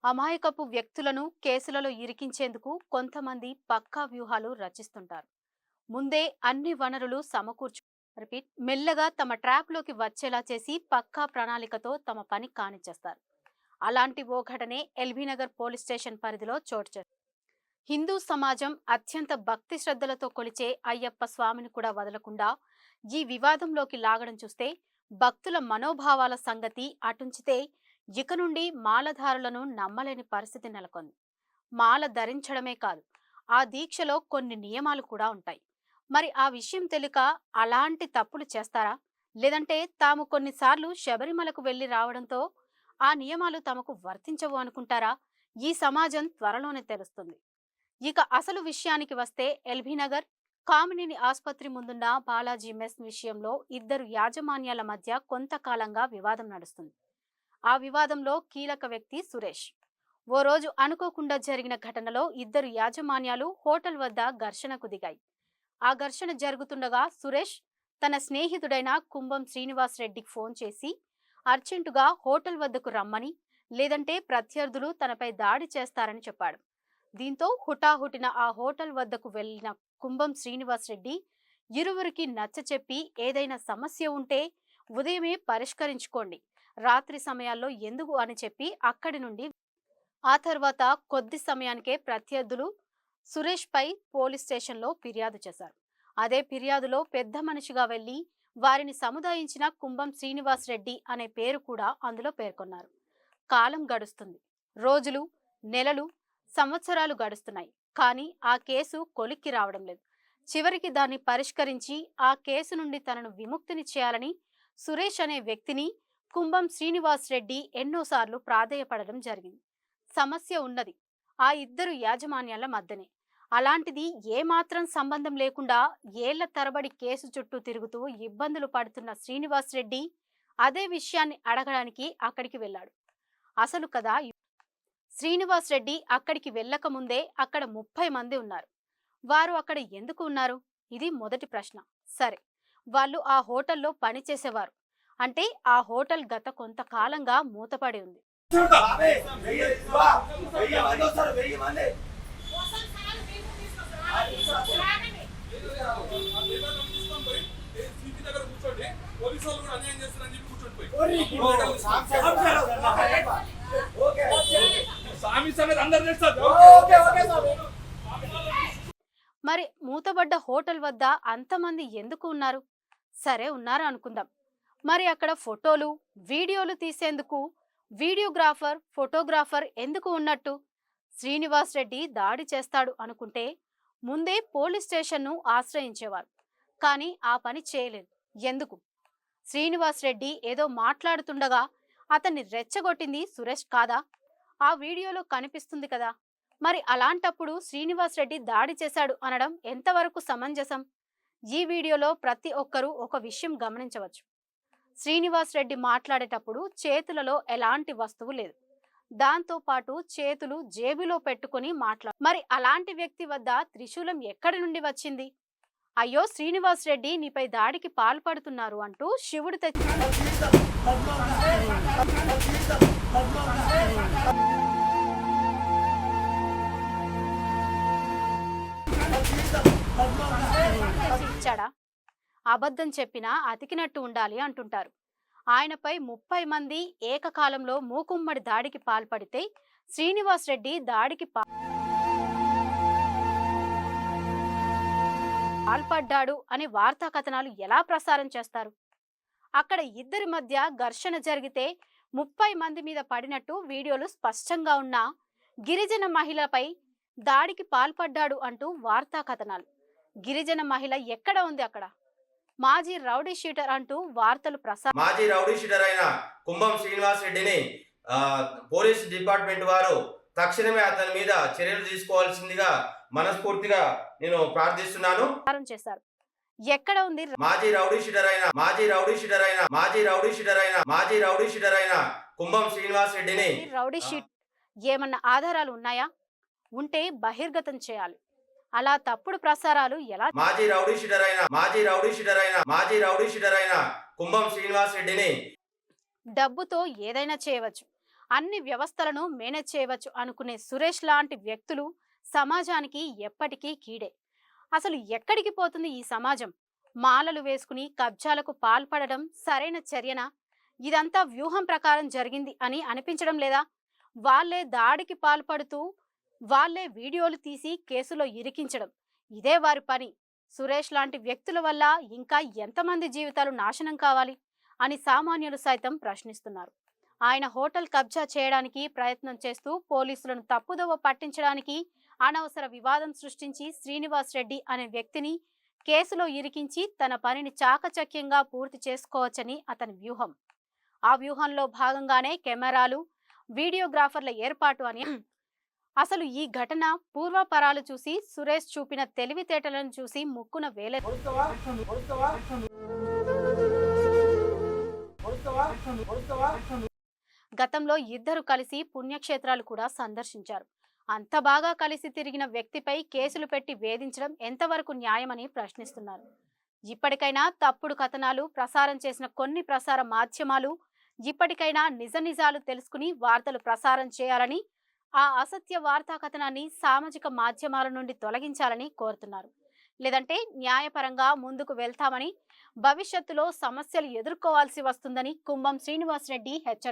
అమాయకపు వ్యక్తులను కేసులలో ఇరికించేందుకు కొంతమంది పక్కా వ్యూహాలు రచిస్తుంటారు. ముందే అన్ని వనరులు సమకూర్చు మెల్లగా తమ ట్రాప్లోకి వచ్చేలా చేసి పక్కా ప్రణాళికతో తమ పని కానిచ్చేస్తారు. అలాంటి ఓ ఘటనే ఎల్బీనగర్ పోలీస్ స్టేషన్ పరిధిలో చోటు చేసుకుంది. హిందూ సమాజం అత్యంత భక్తి శ్రద్ధలతో కొలిచే అయ్యప్ప స్వామిని కూడా వదలకుండా ఈ వివాదంలోకి లాగడం చూస్తే భక్తుల మనోభావాల సంగతి అటుంచితే ఇక నుండి మాలధారులను నమ్మలేని పరిస్థితి నెలకొంది. మాల ధరించడమే కాదు, ఆ దీక్షలో కొన్ని నియమాలు కూడా ఉంటాయి. మరి ఆ విషయం తెలియక అలాంటి తప్పులు చేస్తారా, లేదంటే తాము కొన్నిసార్లు శబరిమలకు వెళ్లి రావడంతో ఆ నియమాలు తమకు వర్తించవు అనుకుంటారా? ఈ సమాజం త్వరలోనే తెలుస్తుంది. ఇక అసలు విషయానికి వస్తే ఎల్బీనగర్ కామినేని ఆసుపత్రి ముందున్న బాలాజీ మెస్ విషయంలో ఇద్దరు యాజమాన్యాల మధ్య కొంతకాలంగా వివాదం నడుస్తుంది. ఆ వివాదంలో కీలక వ్యక్తి సురేష్. ఓ రోజు అనుకోకుండా జరిగిన ఘటనలో ఇద్దరు యాజమాన్యాలు హోటల్ వద్ద ఘర్షణకు దిగాయి. ఆ ఘర్షణ జరుగుతుండగా సురేష్ తన స్నేహితుడైన కుంభం శ్రీనివాస్ రెడ్డికి ఫోన్ చేసి అర్జెంటుగా హోటల్ వద్దకు రమ్మని, లేదంటే ప్రత్యర్థులు తనపై దాడి చేస్తారని చెప్పాడు. దీంతో హుటాహుటిన ఆ హోటల్ వద్దకు వెళ్లిన కుంభం శ్రీనివాస్ రెడ్డి ఇరువురికి నచ్చచెప్పి ఏదైనా సమస్య ఉంటే ఉదయమే పరిష్కరించుకోండి, రాత్రి సమయాల్లో ఎందుకు అని చెప్పి అక్కడి నుండి ఆ తర్వాత కొద్ది సమయానికే ప్రత్యర్థులు సురేష్ పై పోలీస్ స్టేషన్లో ఫిర్యాదు చేశారు. అదే ఫిర్యాదులో పెద్ద మనిషిగా వెళ్లి వారిని సముదాయించిన కుంభం శ్రీనివాస్ రెడ్డి అనే పేరు కూడా అందులో పేర్కొన్నారు. కాలం గడుస్తుంది. రోజులు, నెలలు, సంవత్సరాలు గడుస్తున్నాయి. కానీ ఆ కేసు కొలిక్కి రావడం లేదు. చివరికి దాన్ని పరిష్కరించి ఆ కేసు నుండి తనను విముక్తిని చేయాలని సురేష్ అనే వ్యక్తిని కుంభం శ్రీనివాస్ రెడ్డి ఎన్నోసార్లు ప్రాధేయపడడం జరిగింది. సమస్య ఉన్నది ఆ ఇద్దరు యాజమాన్యాల మధ్యనే. అలాంటిది ఏమాత్రం సంబంధం లేకుండా ఏళ్ల తరబడి కేసు చుట్టూ తిరుగుతూ ఇబ్బందులు పడుతున్న శ్రీనివాస్ రెడ్డి అదే విషయాన్ని అడగడానికి అక్కడికి వెళ్ళాడు. అసలు కదా, శ్రీనివాస్ రెడ్డి అక్కడికి వెళ్ళక ముందే అక్కడ 30 మంది ఉన్నారు. వారు అక్కడ ఎందుకు ఉన్నారు? ఇది మొదటి ప్రశ్న. సరే, వాళ్ళు ఆ హోటల్లో పనిచేసేవారు అంటే ఆ హోటల్ గత కొంతకాలంగా మూతపడి ఉంది. మరి మూతబడ్డ హోటల్ వద్ద అంతమంది ఎందుకు ఉన్నారు? సరే, ఉన్నారు అనుకుందాం. మరి అక్కడ ఫోటోలు, వీడియోలు తీసేందుకు వీడియోగ్రాఫర్, ఫోటోగ్రాఫర్ ఎందుకు ఉన్నట్టు? శ్రీనివాస్ రెడ్డి దాడి చేస్తాడు అనుకుంటే ముందే పోలీస్ స్టేషన్ను ఆశ్రయించేవారు. కానీ ఆ పని చేయలేదు. ఎందుకు? శ్రీనివాస్ రెడ్డి ఏదో మాట్లాడుతుండగా అతన్ని రెచ్చగొట్టింది సురేష్ కాదా? ఆ వీడియోలో కనిపిస్తుంది కదా. మరి అలాంటప్పుడు శ్రీనివాస్ రెడ్డి దాడి చేశాడు అనడం ఎంతవరకు సమంజసం? ఈ వీడియోలో ప్రతి ఒక్కరూ ఒక విషయం గమనించవచ్చు. శ్రీనివాస్ రెడ్డి మాట్లాడేటప్పుడు చేతులలో ఎలాంటి వస్తువు లేదు. దాంతో పాటు చేతులు జేబులో పెట్టుకుని మరి అలాంటి వ్యక్తి వద్ద త్రిశూలం ఎక్కడి నుండి వచ్చింది? అయ్యో శ్రీనివాస్ రెడ్డి నీపై దాడికి పాల్పడుతున్నారు అంటూ శివుడు ఇచ్చాడా? అబద్ధం చెప్పినా అతికినట్టు ఉండాలి అంటుంటారు. ఆయనపై 30 మంది ఏకకాలంలో మూకుమ్మడి దాడికి పాల్పడితే శ్రీనివాస్ రెడ్డి దాడికి పాల్పడ్డాడు అని వార్తా కథనాలు ఎలా ప్రసారం చేస్తారు? అక్కడ ఇద్దరి మధ్య ఘర్షణ జరిగితే 30 మంది మీద పడినట్టు వీడియోలు స్పష్టంగా ఉన్నా గిరిజన మహిళపై దాడికి పాల్పడ్డాడు అంటూ వార్తా కథనాలు. గిరిజన మహిళ ఎక్కడ ఉంది అక్కడ? మాజీ రౌడీ షీటర్ అంటూ వార్తలు మాజీ రౌడీ షీటర్ అయిన కుంభం శ్రీనివాస్ రెడ్డిని పోలీస్ డిపార్ట్మెంట్ వారు తక్షణమే అతని మీద చర్యలు తీసుకోవాల్సిందిగా మనస్ఫూర్తిగా నేను ప్రార్థిస్తున్నాను. చేశారు. ఎక్కడ ఉంది మాజీ రౌడీ షీటర్ అయిన కుంభం శ్రీనివాస్ రెడ్డిని? రౌడీ షీట్ ఏమన్నా ఆధారాలు ఉన్నాయా? ఉంటే బహిర్గతం చేయాలి. అలా తప్పుడు ప్రసారాలు ఎలా? మాజీ రౌడీ షీటర్ అయిన కుంభం శ్రీనివాస్ రెడ్డిని డబ్బుతో ఏదైనా చేయవచ్చు. అన్ని వ్యవస్థలను మేనేజ్ చేయవచ్చు అనుకునే సురేష్ లాంటి వ్యక్తులు సమాజానికి ఎప్పటికీ కీడే. అసలు ఎక్కడికి పోతుంది ఈ సమాజం? మాలలు వేసుకుని కబ్జాలకు పాల్పడడం సరైన చర్యనా? ఇదంతా వ్యూహం ప్రకారం జరిగింది అని అనిపించడం లేదా? వాళ్ళే దాడికి పాల్పడుతూ వాళ్ళే వీడియోలు తీసి కేసులో ఇరికించడం ఇదే వారి పని. సురేష్ లాంటి వ్యక్తుల వల్ల ఇంకా ఎంతమంది జీవితాలు నాశనం కావాలి అని సామాన్యులు సైతం ప్రశ్నిస్తున్నారు. ఆయన హోటల్ కబ్జా చేయడానికి ప్రయత్నం చేస్తూ పోలీసులను తప్పుదోవ పట్టించడానికి అనవసర వివాదం సృష్టించి శ్రీనివాస్ రెడ్డి అనే వ్యక్తిని కేసులో ఇరికించి తన పనిని చాకచక్యంగా పూర్తి చేసుకోవచ్చని అతని వ్యూహం. ఆ వ్యూహంలో భాగంగానే కెమెరాలు, వీడియోగ్రాఫర్ల ఏర్పాటు అని. అసలు ఈ ఘటన పూర్వపరాలు చూసి సురేష్ చూపిన తెలివితేటలను చూసి ముక్కున వేలే. గతంలో ఇద్దరు కలిసి పుణ్యక్షేత్రాలు కూడా సందర్శించారు. అంత బాగా కలిసి తిరిగిన వ్యక్తిపై కేసులు పెట్టి వేధించడం ఎంతవరకు న్యాయమని ప్రశ్నిస్తున్నారు. ఇప్పటికైనా తప్పుడు కథనాలు ప్రసారం చేసిన కొన్ని ప్రసార మాధ్యమాలు ఇప్పటికైనా నిజ నిజాలు తెలుసుకుని వార్తలు ప్రసారం చేయాలని, ఆ అసత్య వార్తా కథనాన్ని సామాజిక మాధ్యమాల నుండి తొలగించాలని కోరుతున్నారు. లేదంటే న్యాయపరంగా ముందుకు వెళ్తామని, భవిష్యత్తులో సమస్యలు ఎదుర్కోవాల్సి వస్తుందని కుంభం శ్రీనివాస్ రెడ్డి హెచ్చరించారు.